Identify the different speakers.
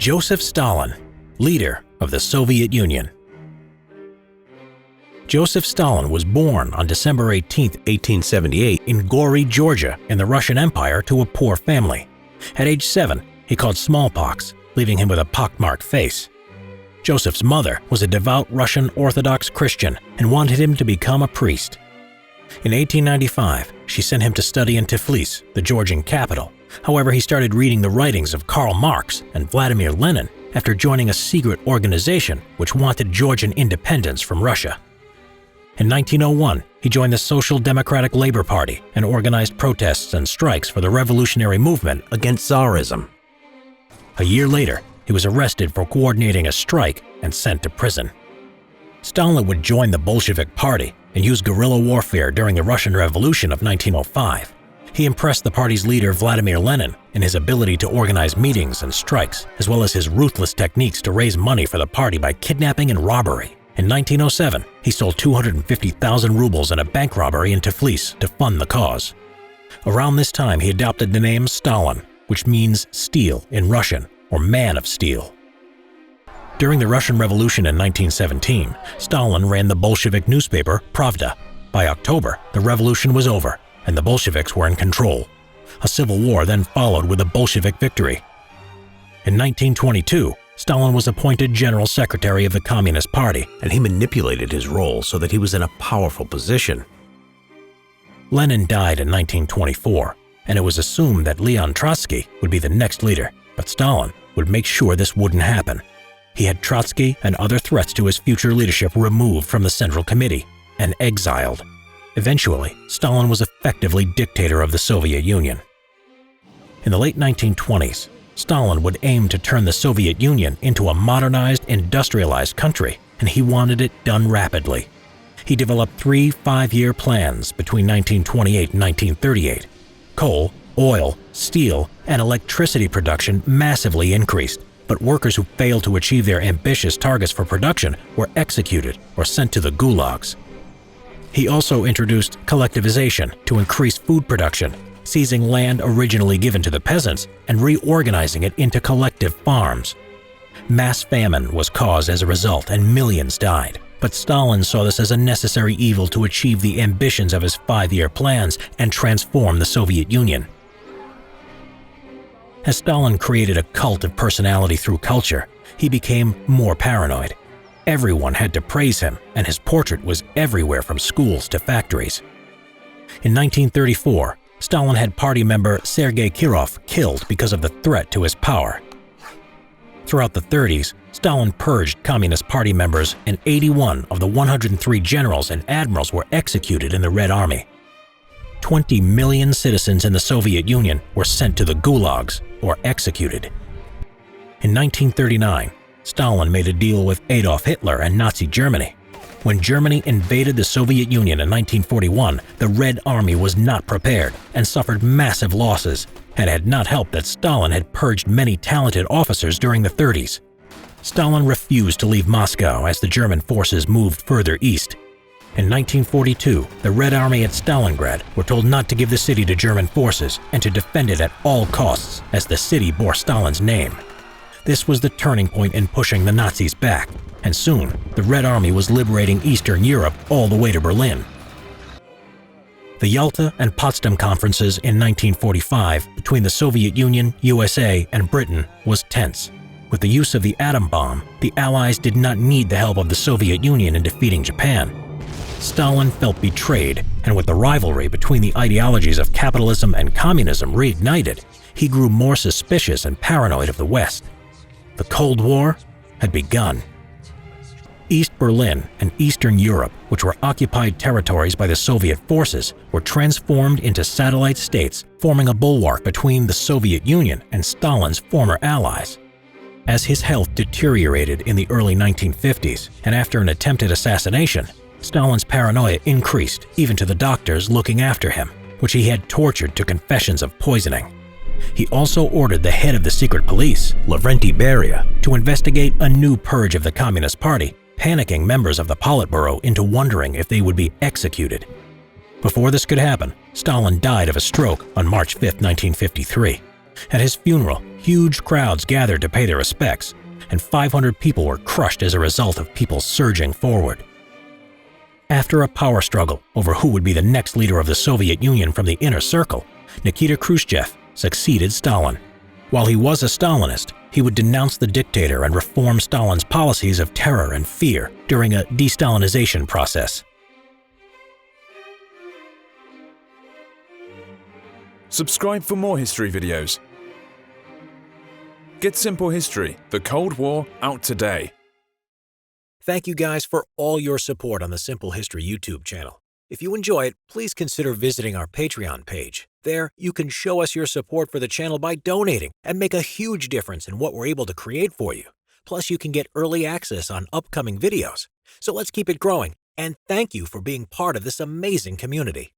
Speaker 1: Joseph Stalin, leader of the Soviet Union. Joseph Stalin was born on December 18, 1878 in Gori, Georgia, in the Russian Empire to a poor family. At age 7, he caught smallpox, leaving him with a pockmarked face. Joseph's mother was a devout Russian Orthodox Christian and wanted him to become a priest. In 1895, she sent him to study in Tiflis, the Georgian capital. However, he started reading the writings of Karl Marx and Vladimir Lenin after joining a secret organization which wanted Georgian independence from Russia. In 1901, he joined the Social Democratic Labor Party and organized protests and strikes for the revolutionary movement against Tsarism. A year later, he was arrested for coordinating a strike and sent to prison. Stalin would join the Bolshevik Party and use guerrilla warfare during the Russian Revolution of 1905. He impressed the party's leader Vladimir Lenin in his ability to organize meetings and strikes, as well as his ruthless techniques to raise money for the party by kidnapping and robbery. In 1907, he stole 250,000 rubles in a bank robbery in Tiflis to fund the cause. Around this time, he adopted the name Stalin, which means steel in Russian, or man of steel. During the Russian Revolution in 1917, Stalin ran the Bolshevik newspaper Pravda. By October, the revolution was over, and the Bolsheviks were in control. A civil war then followed with a Bolshevik victory. In 1922, Stalin was appointed General Secretary of the Communist Party, and he manipulated his role so that he was in a powerful position. Lenin died in 1924, and it was assumed that Leon Trotsky would be the next leader, but Stalin would make sure this wouldn't happen. He had Trotsky and other threats to his future leadership removed from the Central Committee and exiled. Eventually, Stalin was effectively dictator of the Soviet Union. In the late 1920s, Stalin would aim to turn the Soviet Union into a modernized, industrialized country, and he wanted it done rapidly. He developed 3 5-year plans between 1928 and 1938. Coal, oil, steel, and electricity production massively increased, but workers who failed to achieve their ambitious targets for production were executed or sent to the gulags. He also introduced collectivization to increase food production, seizing land originally given to the peasants and reorganizing it into collective farms. Mass famine was caused as a result and millions died, but Stalin saw this as a necessary evil to achieve the ambitions of his 5-year plans and transform the Soviet Union. As Stalin created a cult of personality through culture, he became more paranoid. Everyone had to praise him, and his portrait was everywhere from schools to factories. In 1934, Stalin had party member Sergei Kirov killed because of the threat to his power. Throughout the 30s, Stalin purged Communist Party members, and 81 of the 103 generals and admirals were executed in the Red Army. 20 million citizens in the Soviet Union were sent to the gulags or executed. In 1939, Stalin made a deal with Adolf Hitler and Nazi Germany. When Germany invaded the Soviet Union in 1941, the Red Army was not prepared and suffered massive losses, and it had not helped that Stalin had purged many talented officers during the 30s. Stalin refused to leave Moscow as the German forces moved further east. In 1942, the Red Army at Stalingrad were told not to give the city to German forces and to defend it at all costs, as the city bore Stalin's name. This was the turning point in pushing the Nazis back, and soon the Red Army was liberating Eastern Europe all the way to Berlin. The Yalta and Potsdam conferences in 1945 between the Soviet Union, USA, and Britain was tense. With the use of the atom bomb, the Allies did not need the help of the Soviet Union in defeating Japan. Stalin felt betrayed, and with the rivalry between the ideologies of capitalism and communism reignited, he grew more suspicious and paranoid of the West. The Cold War had begun. East Berlin and Eastern Europe, which were occupied territories by the Soviet forces, were transformed into satellite states, forming a bulwark between the Soviet Union and Stalin's former allies. As his health deteriorated in the early 1950s, and after an attempted assassination, Stalin's paranoia increased even to the doctors looking after him, which he had tortured to confessions of poisoning. He also ordered the head of the secret police, Lavrenti Beria, to investigate a new purge of the Communist Party, panicking members of the Politburo into wondering if they would be executed. Before this could happen, Stalin died of a stroke on March 5, 1953. At his funeral, huge crowds gathered to pay their respects, and 500 people were crushed as a result of people surging forward. After a power struggle over who would be the next leader of the Soviet Union from the inner circle, Nikita Khrushchev succeeded Stalin. While he was a Stalinist, he would denounce the dictator and reform Stalin's policies of terror and fear during a de-Stalinization process.
Speaker 2: Subscribe for more history videos. Get Simple History, the Cold War, out today.
Speaker 1: Thank you guys for all your support on the Simple History YouTube channel. If you enjoy it, please consider visiting our Patreon page. There, you can show us your support for the channel by donating and make a huge difference in what we're able to create for you. Plus, you can get early access on upcoming videos. So let's keep it growing, and thank you for being part of this amazing community.